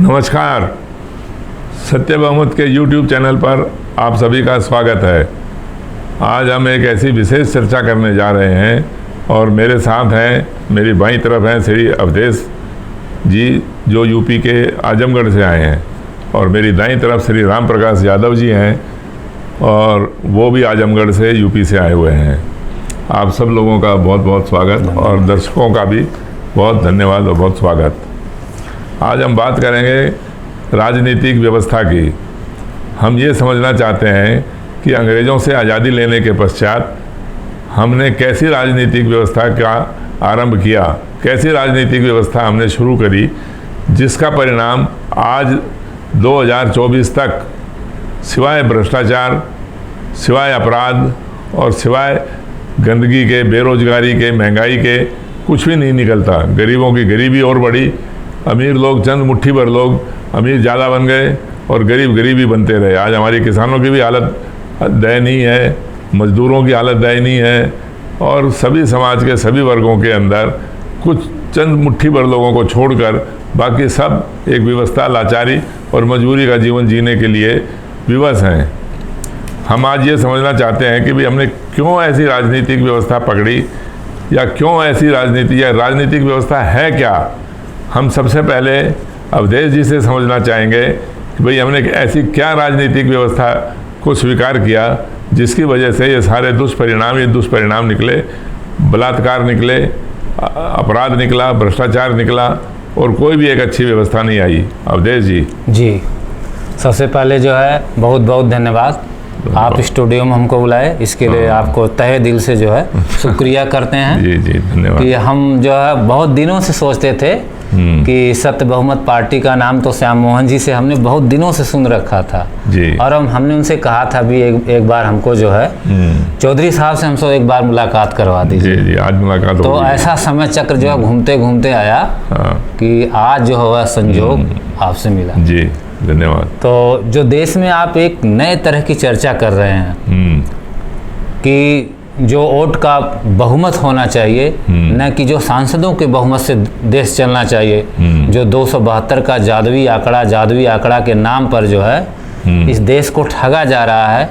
नमस्कार। सत्य बहुमत के YouTube चैनल पर आप सभी का स्वागत है। आज हम एक ऐसी विशेष चर्चा करने जा रहे हैं और मेरे साथ हैं, मेरी बाईं तरफ हैं श्री अवधेश जी जो यूपी के आजमगढ़ से आए हैं, और मेरी दाईं तरफ श्री राम प्रकाश यादव जी हैं और वो भी आजमगढ़ से यूपी से आए हुए हैं। आप सब लोगों का बहुत बहुत स्वागत और दर्शकों का भी बहुत धन्यवाद और बहुत स्वागत। आज हम बात करेंगे राजनीतिक व्यवस्था की। हम ये समझना चाहते हैं कि अंग्रेज़ों से आज़ादी लेने के पश्चात हमने कैसी राजनीतिक व्यवस्था का आरंभ किया, कैसी राजनीतिक व्यवस्था हमने शुरू करी, जिसका परिणाम आज 2024 तक सिवाय भ्रष्टाचार, सिवाय अपराध और सिवाय गंदगी के, बेरोजगारी के, महंगाई के कुछ भी नहीं निकलता। गरीबों की गरीबी और बढ़ी, अमीर लोग, चंद मुट्ठी भर लोग अमीर ज़्यादा बन गए और गरीब गरीबी बनते रहे। आज हमारी किसानों की भी हालत दयनीय है, मजदूरों की हालत दयनीय है, और सभी समाज के सभी वर्गों के अंदर कुछ चंद मुट्ठी भर लोगों को छोड़कर बाकी सब एक व्यवस्था, लाचारी और मजबूरी का जीवन जीने के लिए विवश हैं। हम आज ये समझना चाहते हैं कि भाई हमने क्यों ऐसी राजनीतिक व्यवस्था पकड़ी, या क्यों ऐसी राजनीति, या राजनीतिक व्यवस्था है क्या। हम सबसे पहले अवधेश जी से समझना चाहेंगे कि भाई हमने ऐसी क्या राजनीतिक व्यवस्था को स्वीकार किया जिसकी वजह से ये सारे दुष्परिणाम निकले, बलात्कार निकले, अपराध निकला, भ्रष्टाचार निकला और कोई भी एक अच्छी व्यवस्था नहीं आई। अवधेश जी। जी, सबसे पहले जो है बहुत बहुत धन्यवाद। आप स्टूडियो में हमको बुलाए, इसके लिए आपको तहे दिल से जो है शुक्रिया करते हैं। जी जी धन्यवाद। कि हम जो है बहुत दिनों से सोचते थे कि सत्य बहुमत पार्टी का नाम तो श्याम मोहन जी से हमने बहुत दिनों से सुन रखा था जी। और हमने उनसे कहा था भी एक बार हमको जो है चौधरी साहब से हमसे एक बार मुलाकात करवा दीजिए। जी जी, आज मुलाकात तो ऐसा समय चक्र जो है घूमते घूमते आया कि आज जो हुआ संजोग आपसे मिला। जी धन्यवाद। तो जो देश में आप एक नए तरह की चर्चा कर रहे हैं कि जो वोट का बहुमत होना चाहिए, न कि जो सांसदों के बहुमत से देश चलना चाहिए। जो 272 का जादुई आंकड़ा के नाम पर जो है इस देश को ठगा जा रहा है,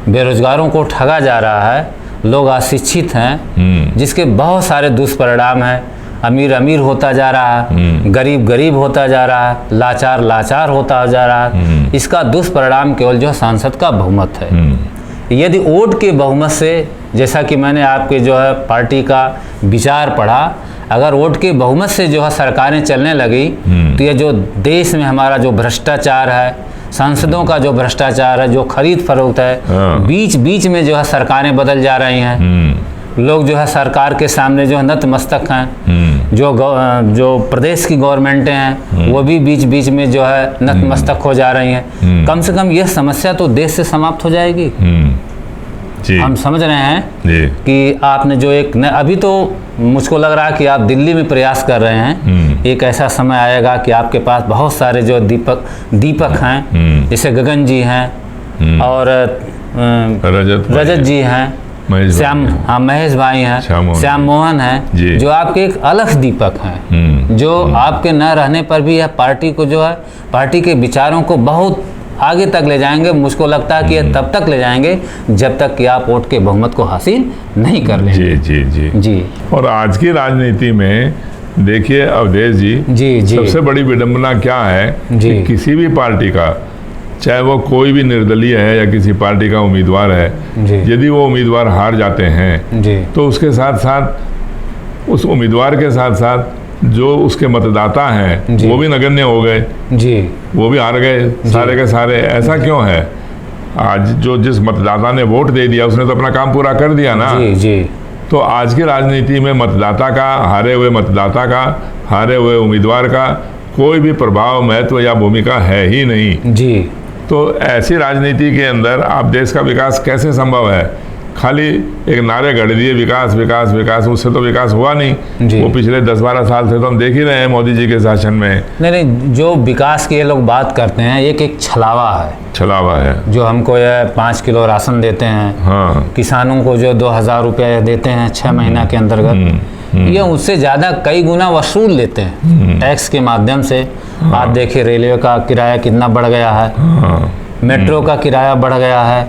बेरोजगारों को ठगा जा रहा है, लोग अशिक्षित हैं, जिसके बहुत सारे दुष्परिणाम हैं। अमीर अमीर होता जा रहा है, गरीब गरीब होता जा रहा है, लाचार लाचार होता जा रहा है। इसका दुष्परिणाम केवल जो सांसद का बहुमत है। यदि वोट के बहुमत से, जैसा कि मैंने आपके जो है पार्टी का विचार पढ़ा, अगर वोट के बहुमत से जो है सरकारें चलने लगी तो ये जो देश में हमारा जो भ्रष्टाचार है, सांसदों का जो भ्रष्टाचार है, जो खरीद फरोख्त है, बीच बीच में जो है सरकारें बदल जा रही हैं। लोग जो है सरकार के सामने जो है नतमस्तक हैं। जो प्रदेश की गवर्नमेंटें हैं वो भी बीच बीच में जो है नतमस्तक हो जा रही हैं। कम से कम यह समस्या तो देश से समाप्त हो जाएगी। जी। हम समझ रहे हैं जी। कि आपने जो अभी तो मुझको लग रहा है कि आप दिल्ली में प्रयास कर रहे हैं। एक ऐसा समय आएगा कि आपके पास बहुत सारे जो दीपक हैं, जैसे गगन जी हैं और रजत जी हैं, महेश भाई हैं, श्याम मोहन हैं, जो आपके एक अलग दीपक हैं, जो आपके न रहने पर भी यह पार्टी को जो है, पार्टी के विचारों को बहुत आगे तक ले जाएंगे। मुझको लगता है कि ये तब तक ले जाएंगे जब तक कि आप वोट के बहुमत को हासिल नहीं कर लेंगे। जी जी जी जी। और आज की राजनीति में देखिए अवधेश जी, सबसे बड़ी विडंबना क्या है कि किसी भी पार्टी का, चाहे वो कोई भी निर्दलीय है या किसी पार्टी का उम्मीदवार है, यदि वो उम्मीदवार हार जाते हैं तो उसके साथ साथ, उस उम्मीदवार के साथ साथ जो उसके मतदाता हैं वो भी नगण्य हो गए जी, वो भी हार गए सारे के सारे। ऐसा क्यों है? आज जो जिस मतदाता ने वोट दे दिया उसने तो अपना काम पूरा कर दिया ना। जी। तो आज की राजनीति में मतदाता का, हारे हुए मतदाता का, हारे हुए उम्मीदवार का कोई भी प्रभाव, महत्व या भूमिका है ही नहीं जी। तो ऐसी राजनीति के अंदर आप देश का विकास कैसे संभव है? खाली एक नारे गढ़ दिए विकास विकास विकास, उससे तो विकास हुआ नहीं। वो पिछले 10-12 साल से तो हम देख ही रहे हैं मोदी जी के शासन में। नहीं, जो विकास की ये लोग बात करते हैं एक छलावा है। जो हमको ये 5 किलो राशन देते हैं, किसानों को जो 2000 रुपये देते हैं 6 महीना के अंतर्गत, ये उससे ज़्यादा कई गुना वसूल लेते हैं टैक्स के माध्यम से। आप देखिए रेलवे का किराया कितना बढ़ गया है, मेट्रो का किराया बढ़ गया है,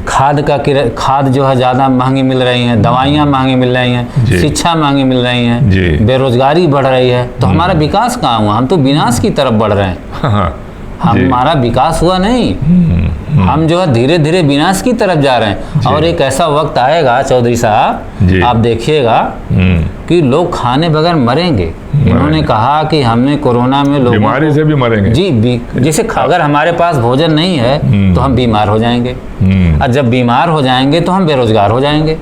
खाद जो है ज़्यादा महंगी मिल रही हैं, दवाइयाँ महंगी मिल रही हैं, शिक्षा महंगी मिल रही हैं, बेरोजगारी बढ़ रही है। तो हमारा विकास कहाँ हुआ? हम तो विनाश की तरफ बढ़ रहे हैं। हमारा विकास हुआ नहीं, हम जो है धीरे धीरे विनाश की तरफ जा रहे हैं। और एक ऐसा वक्त आएगा चौधरी साहब, आप देखिएगा कि लोग खाने बगैर मरेंगे। इन्होंने कहा कि हमने कोरोना में लोगों बीमारी से भी मरेंगे जी। जैसे अगर हमारे पास भोजन नहीं है तो हम बीमार हो जाएंगे, और जब बीमार हो जाएंगे तो हम बेरोजगार हो जाएंगे,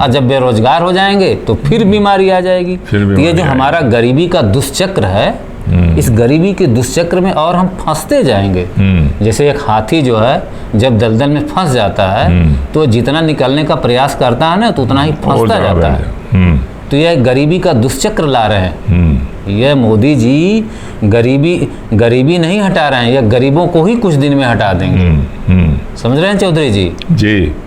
और जब बेरोजगार हो जाएंगे तो फिर बीमारी आ जाएगी। ये जो हमारा गरीबी का दुष्चक्र है, इस गरीबी के दुष्चक्र में और हम फंसते जाएंगे। जैसे एक हाथी जो है जब दलदल में फंस जाता है तो जितना निकलने का प्रयास करता है ना तो उतना ही फंसता जाता है। तो यह गरीबी का दुष्चक्र ला रहे हैं। यह मोदी जी गरीबी नहीं हटा रहे हैं, यह गरीबों को ही कुछ दिन में हटा देंगे। समझ रहे हैं चौधरी जी?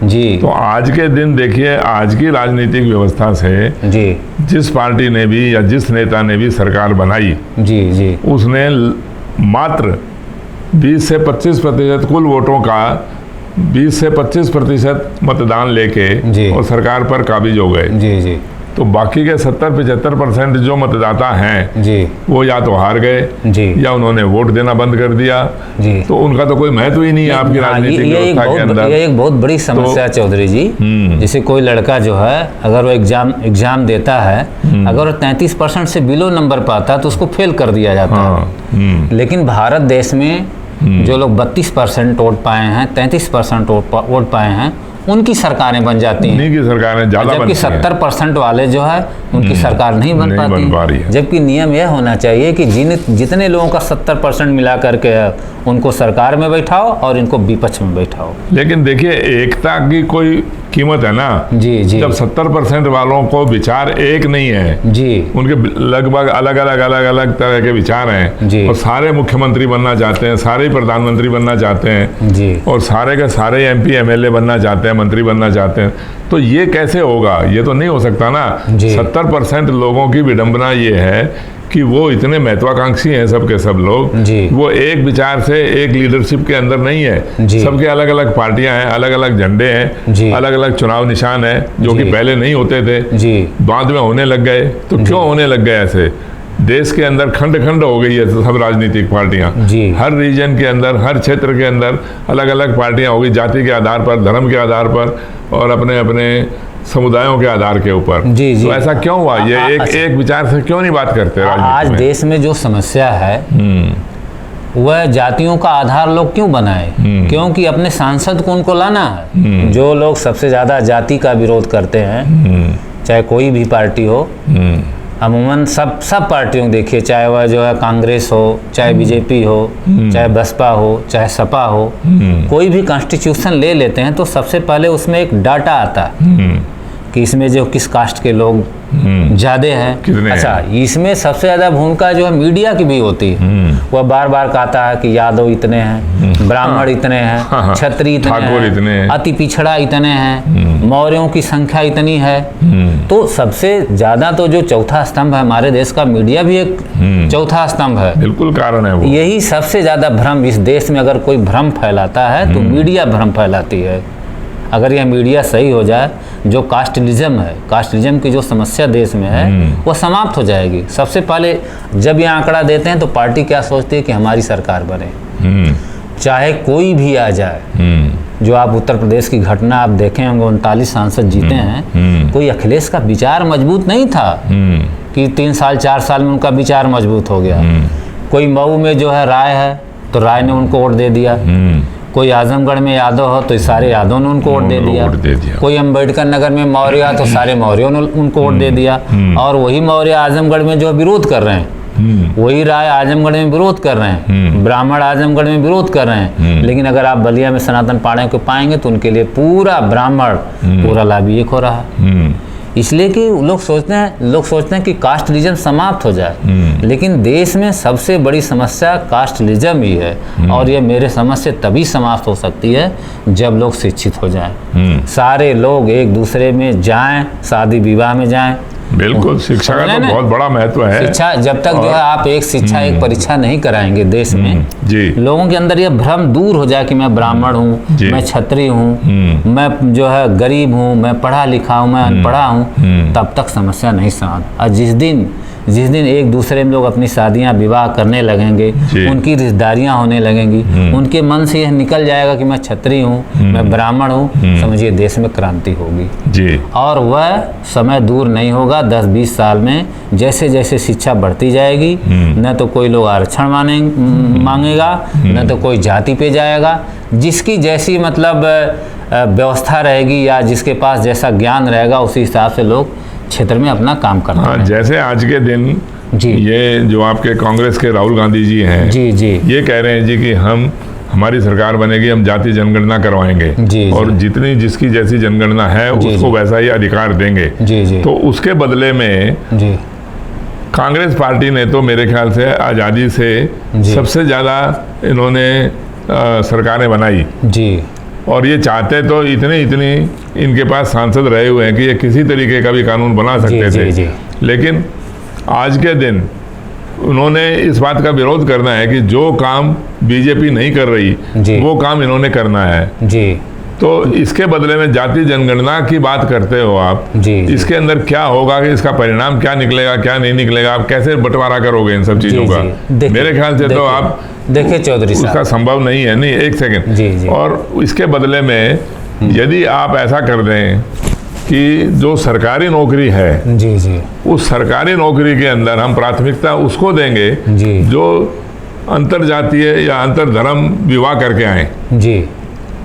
जी। तो आज के दिन देखिए, आज की राजनीतिक व्यवस्था से जी जिस पार्टी ने भी या जिस नेता ने भी सरकार बनाई जी उसने मात्र 20 से 25% कुल वोटों का 20 से 25% मतदान लेके और सरकार पर काबिज हो गए। जी। तो बाकी के 70-75% जो मतदाता हैं जी वो या तो हार गए जी या उन्होंने वोट देना बंद कर दिया जी। तो उनका तो कोई महत्व ही नहीं है आपकी राजनीतिक व्यवस्था के अंदर। ये एक बहुत बड़ी समस्या चौधरी जी। जैसे कोई लड़का जो है अगर वो एग्जाम देता है, अगर वो 33% से बिलो नंबर पाता है तो उसको फेल कर दिया जाता है। लेकिन भारत देश में जो लोग 32% वोट पाए हैं, 33% वोट पाए हैं, उनकी सरकारें बन जाती हैं। उनकी सरकारें ज़्यादा बनती हैं। जबकि 70% वाले जो है उनकी सरकार नहीं बन पाती है। जबकि नियम यह होना चाहिए कि जितने लोगों का 70% मिला करके है उनको सरकार में बैठाओ और इनको विपक्ष में बैठाओ। लेकिन देखिए एकता की कोई कीमत है ना जी। जब 70% वालों को विचार एक नहीं है जी, उनके लगभग अलग अलग तरह के विचार हैं जी। और सारे मुख्यमंत्री बनना चाहते हैं, सारे प्रधानमंत्री बनना चाहते हैं जी, और सारे के सारे MP MLA बनना चाहते हैं, मंत्री बनना चाहते हैं। तो ये कैसे होगा? ये तो नहीं हो सकता ना। 70% लोगों की विडंबना ये है कि वो इतने महत्वाकांक्षी हैं सब के सब लोग, वो एक विचार से एक लीडरशिप के अंदर नहीं है। सबके अलग अलग पार्टियां हैं, अलग अलग झंडे हैं, अलग अलग चुनाव निशान है जो कि पहले नहीं होते थे, बाद में होने लग गए। तो क्यों होने लग गए ऐसे? देश के अंदर खंड खंड हो गई है सब राजनीतिक पार्टियां। हर रीजन के अंदर, हर क्षेत्र के अंदर अलग अलग पार्टियां हो गई, जाति के आधार पर, धर्म के आधार पर और अपने अपने समुदायों के आधार के ऊपर। तो ऐसा क्यों हुआ? ये एक विचार से क्यों नहीं बात करते आज देश में जो समस्या है वह जातियों का आधार लोग क्यों बनाए? क्योंकि अपने सांसद को उनको लाना है। जो लोग सबसे ज्यादा जाति का विरोध करते हैं, चाहे कोई भी पार्टी हो, अमूमन सब पार्टियों देखिए, चाहे वह जो है कांग्रेस हो, चाहे बीजेपी हो, चाहे बसपा हो, चाहे सपा हो, कोई भी कॉन्स्टिट्यूशन ले लेते हैं तो सबसे पहले उसमें एक डाटा आता है कि इसमें जो किस कास्ट के लोग ज्यादा हैं। अच्छा, इसमें सबसे ज्यादा भूमिका जो है मीडिया की भी होती है। वह बार बार कहता है कि यादव इतने हैं, ब्राह्मण इतने हैं, क्षत्रिय इतने हैं, अति पिछड़ा इतने हैं, मौर्यों की संख्या इतनी है। तो सबसे ज्यादा तो जो चौथा स्तंभ है हमारे देश का, मीडिया भी एक चौथा स्तंभ है। बिल्कुल कारण है वो। यही सबसे ज्यादा भ्रम इस देश में, अगर कोई भ्रम फैलाता है तो मीडिया भ्रम फैलाती है। अगर यह मीडिया सही हो जाए, जो कास्टलिज्म है, कास्टलिज्म की जो समस्या देश में है वो समाप्त हो जाएगी। सबसे पहले जब ये आंकड़ा देते हैं तो पार्टी क्या सोचती है कि हमारी सरकार बने, चाहे कोई भी आ जाए। जो आप उत्तर प्रदेश की घटना आप देखे होंगे, 39 सांसद जीते हैं। कोई अखिलेश का विचार मजबूत नहीं था कि 3 साल 4 साल में उनका विचार मजबूत हो गया। कोई मऊ में जो है राय है तो राय ने उनको वोट दे दिया। कोई आजमगढ़ में यादव हो तो सारे यादव ने उनको वोट दे दिया। कोई अम्बेडकर नगर में मौर्य तो सारे मौर्यों ने उनको वोट दे दिया। और वही मौर्य आजमगढ़ में जो विरोध कर रहे हैं, वही राय आजमगढ़ में विरोध कर रहे हैं, ब्राह्मण आजमगढ़ में विरोध कर रहे हैं। लेकिन अगर आप बलिया में सनातन पाड़े को पाएंगे तो उनके लिए पूरा ब्राह्मण पूरा लाभी एक हो रहा है। इसलिए कि लोग सोचते हैं कि कास्टलिज्म समाप्त हो जाए। लेकिन देश में सबसे बड़ी समस्या कास्टलिज्म ही है। और ये मेरे समझ से तभी समाप्त हो सकती है जब लोग शिक्षित हो जाएं। सारे लोग एक दूसरे में जाएं, शादी विवाह में जाएं, बिल्कुल, शिक्षा का तो बहुत बड़ा महत्व है। शिक्षा जब तक जो है आप एक शिक्षा एक परीक्षा नहीं कराएंगे देश में, जी, लोगों के अंदर ये भ्रम दूर हो जाए कि मैं ब्राह्मण हूँ, मैं क्षत्रिय हूँ, मैं जो है गरीब हूँ, मैं पढ़ा लिखा हूँ, मैं अनपढ़ा हूँ, तब तक समस्या नहीं समाप्त। और जिस दिन एक दूसरे में लोग अपनी शादियां विवाह करने लगेंगे, उनकी रिश्तेदारियां होने लगेंगी, उनके मन से यह निकल जाएगा कि मैं क्षत्रिय हूँ, मैं ब्राह्मण हूँ, समझिए देश में क्रांति होगी जी। और वह समय दूर नहीं होगा। 10-20 साल में जैसे जैसे शिक्षा बढ़ती जाएगी, न तो कोई लोग आरक्षण मांगेगा, न तो कोई जाति पे जाएगा। जिसकी जैसी मतलब व्यवस्था रहेगी या जिसके पास जैसा ज्ञान रहेगा, उसी हिसाब से लोग क्षेत्र में अपना काम करना है। जैसे आज के दिन जी, ये जो आपके कांग्रेस के राहुल गांधी जी हैं, जी जी, ये कह रहे हैं जी कि हमारी सरकार बनेगी, हम जाति जनगणना करवाएंगे, जी, और जी, जितनी जिसकी जैसी जनगणना है जी, उसको जी, वैसा ही अधिकार देंगे। जी जी, तो उसके बदले में जी, कांग्रेस पार्टी ने तो मेरे ख्याल से आज़ादी से सबसे ज़्यादा इन्होंने सरकारें बनाई, जी, और ये चाहते तो इतनी इनके पास सांसद रहे हुए हैं कि ये किसी तरीके का भी कानून बना सकते जी, थे। जी, लेकिन आज के दिन उन्होंने इस बात का विरोध करना है कि जो काम बीजेपी नहीं कर रही वो काम इन्होंने करना है। जी, तो इसके बदले में जाति जनगणना की बात करते हो आप, जी, इसके अंदर क्या होगा, कि इसका परिणाम क्या निकलेगा, क्या नहीं निकलेगा, आप कैसे बंटवारा करोगे इन सब चीज़ों का? मेरे ख्याल से तो आप देखिए चौधरी साहब, उसका संभव नहीं है। नहीं, एक सेकंड। जी, जी, और इसके बदले में यदि आप ऐसा कर दें कि जो सरकारी नौकरी है, जी जी, उस सरकारी नौकरी के अंदर हम प्राथमिकता उसको देंगे जी, जो अंतरजातीय या अंतरधर्म विवाह करके आए। जी,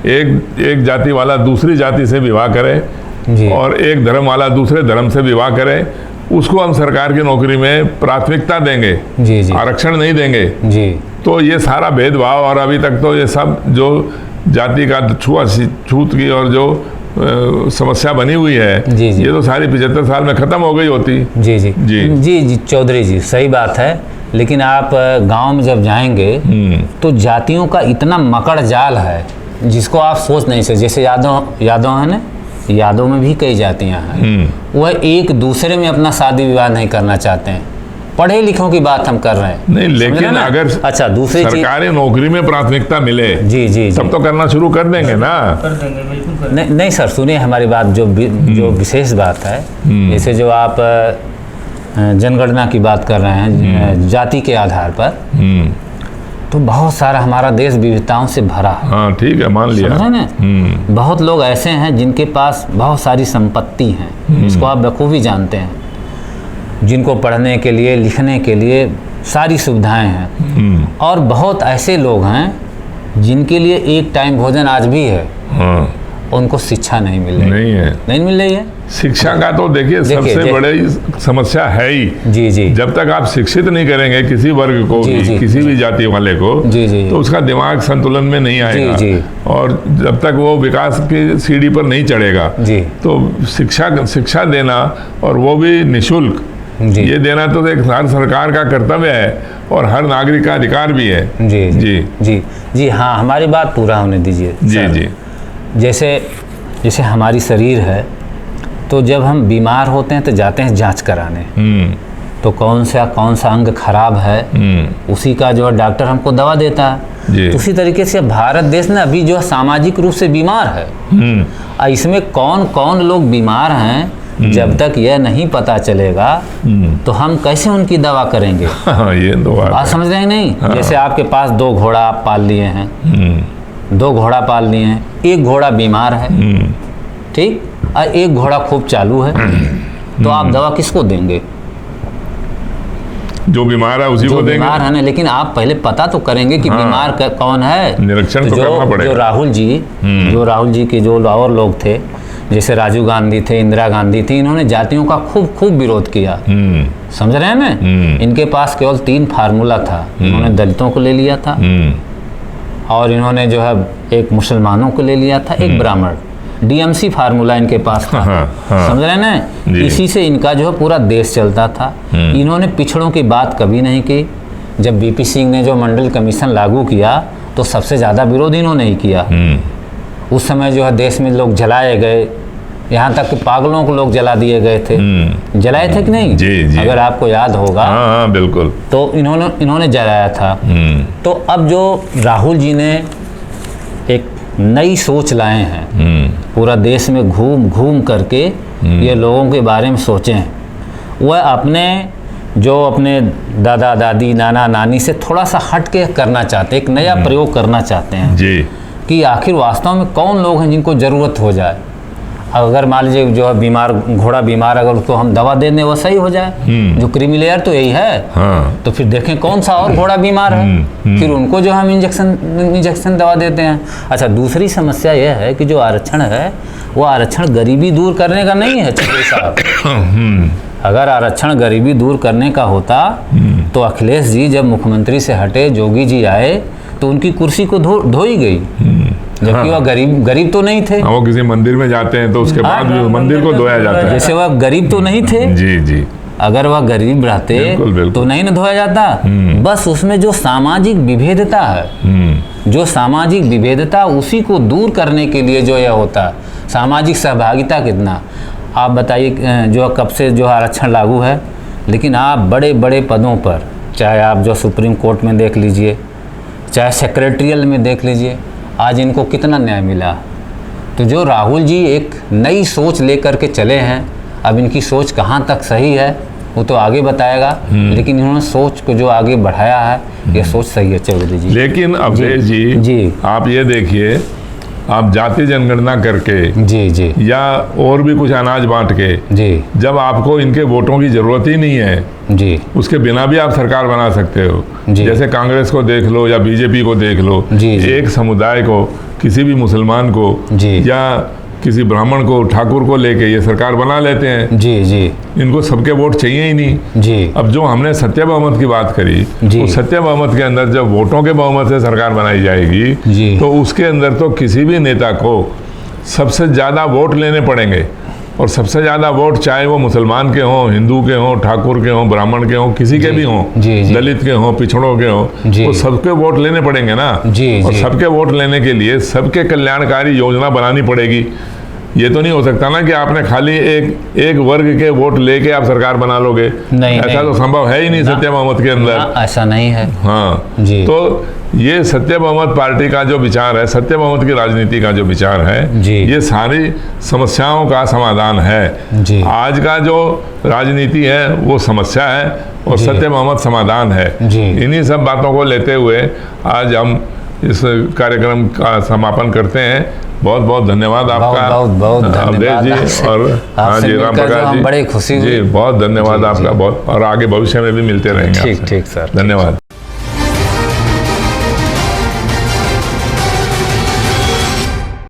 एक जाति वाला दूसरी जाति से विवाह करे, जी, और एक धर्म वाला दूसरे धर्म से विवाह करे, उसको हम सरकार की नौकरी में प्राथमिकता देंगे, जी, जी, आरक्षण नहीं देंगे। जी, तो ये सारा भेदभाव, और अभी तक तो ये सब जो जाति का छूत की और जो समस्या बनी हुई है, जी, जी, ये तो सारी 75 साल में खत्म हो गई होती। जी जी जी जी जी चौधरी जी, सही बात है। लेकिन आप गांव में जब जाएंगे तो जातियों का इतना मकड़ जाल है जिसको आप सोच नहीं सकते। जैसे यादव है ना, यादव में भी कई जातियां हैं, वह एक दूसरे में अपना शादी विवाह नहीं करना चाहते हैं। पढ़े लिखों की बात हम कर रहे हैं, नहीं, लेकिन अगर अच्छा दूसरी सरकारी नौकरी में प्राथमिकता मिले, जी जी, तब तो करना शुरू कर देंगे ना। नहीं सर, सुनिए हमारी बात, जो विशेष बात है, जैसे जो आप जनगणना की बात कर रहे हैं जाति के आधार पर, तो बहुत सारा हमारा देश विविधताओं से भरा है। हाँ ठीक है, मान लिया। समझ रहे ना, बहुत लोग ऐसे हैं जिनके पास बहुत सारी संपत्ति है, जिसको आप बखूबी जानते हैं, जिनको पढ़ने के लिए लिखने के लिए सारी सुविधाएं हैं, और बहुत ऐसे लोग हैं जिनके लिए एक टाइम भोजन आज भी है, हाँ, उनको शिक्षा नहीं मिल रही, नहीं मिल रही है। शिक्षा का तो देखिए सबसे बड़ी समस्या है ही। जी जी, जब तक आप शिक्षित नहीं करेंगे किसी वर्ग को जी, भी, जी, किसी भी जाति वाले को, जी जी, तो उसका दिमाग संतुलन में नहीं आएगा, जी, और जब तक वो विकास की सीढ़ी पर नहीं चढ़ेगा। जी, तो शिक्षा देना, और वो भी निःशुल्क, ये देना तो एक हर सरकार का कर्तव्य है और हर नागरिक का अधिकार भी है। जी जी जी जी, हाँ, हमारी बात पूरा होने दीजिए। जी जी, जैसे हमारी शरीर है, तो जब हम बीमार होते हैं तो जाते हैं जांच कराने, तो कौन सा अंग खराब है, उसी का जो है डॉक्टर हमको दवा देता है। तो उसी तरीके से भारत देश ना अभी जो है सामाजिक रूप से बीमार है। इसमें कौन कौन लोग बीमार हैं, जब तक यह नहीं पता चलेगा तो हम कैसे उनकी दवा करेंगे? ये तो बात समझ रहे हैं नहीं? हाँ। जैसे आपके पास 2 घोड़ा आप पाल लिए हैं, 2 घोड़ा पाल लिए हैं, एक घोड़ा बीमार है, ठीक, और एक घोड़ा खूब चालू है, तो आप दवा किसको देंगे? जो बीमार है उसी को देंगे। बीमार है ना, लेकिन आप पहले पता तो करेंगे कि बीमार कौन है, निरीक्षण तो करना पड़ेगा। जो राहुल जी के जो और लोग थे, जैसे राजीव गांधी थे, इंदिरा गांधी थी, इन्होंने जातियों का खूब विरोध किया। समझ रहे हैं ना? इनके पास केवल 3 फार्मूला था। इन्होंने दलितों को ले लिया था, और इन्होंने जो है एक मुसलमानों को ले लिया था, एक ब्राह्मण, DMC फार्मूला इनके पास था। समझ रहे हैं ना? इसी से इनका जो है पूरा देश चलता था। इन्होंने पिछड़ों की बात कभी नहीं की। जब BP सिंह ने जो मंडल कमीशन लागू किया तो सबसे ज़्यादा विरोध इन्होंने ही किया। उस समय जो है देश में लोग जलाए गए, यहाँ तक कि पागलों को लोग जला दिए गए थे। जलाए थे कि नहीं? जी जी, अगर आपको याद होगा। हाँ हाँ बिल्कुल। तो इन्होंने जलाया था। तो अब जो राहुल जी ने एक नई सोच लाए हैं, पूरा देश में घूम घूम करके ये लोगों के बारे में सोचें, वह अपने दादा दादी नाना नानी से थोड़ा सा हट के करना चाहते हैं, एक नया प्रयोग करना चाहते हैं जी, कि आखिर वास्तव में कौन लोग हैं जिनको ज़रूरत हो जाए। अगर मान लीजिए जो है बीमार घोड़ा बीमार, अगर उसको हम दवा दे दें वो सही हो जाए, जो क्रीमी लेयर तो यही है। हाँ। तो फिर देखें कौन सा और घोड़ा बीमार है, फिर उनको जो हम इंजेक्शन दवा देते हैं। अच्छा, दूसरी समस्या यह है कि जो आरक्षण है वो आरक्षण गरीबी दूर करने का नहीं है चौधरी साहब। अगर आरक्षण गरीबी दूर करने का होता तो अखिलेश जी जब मुख्यमंत्री से हटे, जोगी जी आए तो उनकी कुर्सी को धो ही गई, जबकि वह गरीब तो नहीं थे। वो किसी मंदिर में जाते हैं तो उसके बाद भी मंदिर को धोया जाता है। जैसे वह गरीब तो नहीं थे। जी जी, अगर वह गरीब रहते बिल्कुल, बिल्कुल। तो नहीं न धोया जाता। बस उसमें जो सामाजिक विभेदता है, जो सामाजिक विभेदता, उसी को दूर करने के लिए जो यह होता है, सामाजिक सहभागिता कितना। आप बताइए जो कब से जो आरक्षण लागू है, लेकिन आप बड़े बड़े पदों पर, चाहे आप जो सुप्रीम कोर्ट में देख लीजिए, चाहे सेक्रेटरियल में देख लीजिए, आज इनको कितना न्याय मिला। तो जो राहुल जी एक नई सोच लेकर के चले हैं, अब इनकी सोच कहाँ तक सही है वो तो आगे बताएगा, लेकिन इन्होंने सोच को जो आगे बढ़ाया है ये सोच सही है चौधरी जी। लेकिन अवधेश जी, आप ये देखिए, आप जाति जनगणना करके जी या और भी कुछ अनाज बांट के, जी, जब आपको इनके वोटों की जरूरत ही नहीं है जी, उसके बिना भी आप सरकार बना सकते हो। जैसे कांग्रेस को देख लो या बीजेपी को देख लो, जी, एक समुदाय को, किसी भी मुसलमान को या किसी ब्राह्मण को, ठाकुर को लेके ये सरकार बना लेते हैं। जी, इनको सबके वोट चाहिए ही नहीं। जी। अब जो हमने सत्य बहुमत की बात करी, तो सत्य बहुमत के अंदर जब वोटों के बहुमत से सरकार बनाई जाएगी तो उसके अंदर तो किसी भी नेता को सबसे ज़्यादा वोट लेने पड़ेंगे, और सबसे ज़्यादा वोट चाहे वो मुसलमान के हों, हिंदू के हों, ठाकुर के हों, ब्राह्मण के हों, किसी के भी हों, दलित के हों, पिछड़ों के हों, तो सबके वोट लेने पड़ेंगे ना। और सबके वोट लेने के लिए सबके कल्याणकारी योजना बनानी पड़ेगी। ये तो नहीं हो सकता ना कि आपने खाली एक वर्ग के वोट लेके आप सरकार बना लोगे। नहीं, ऐसा तो संभव है ही नहीं सत्य बहुमत के अंदर। ऐसा नहीं है। हाँ जी। तो ये सत्य बहुमत पार्टी का जो विचार है, सत्य बहुमत की राजनीति का जो विचार है, ये सारी समस्याओं का समाधान है। जी। आज का जो राजनीति है वो समस्या है और सत्य बहुमत समाधान है। इन्हीं सब बातों को लेते हुए आज हम इस कार्यक्रम का समापन करते हैं। बहुत बहुत धन्यवाद आपका, बहुत अवधेश जी, और हाँ जी, राम प्रकाश जी, बड़ी खुशी जी, बहुत धन्यवाद आपका, बहुत, और आगे भविष्य में भी मिलते रहेंगे। ठीक सर, धन्यवाद।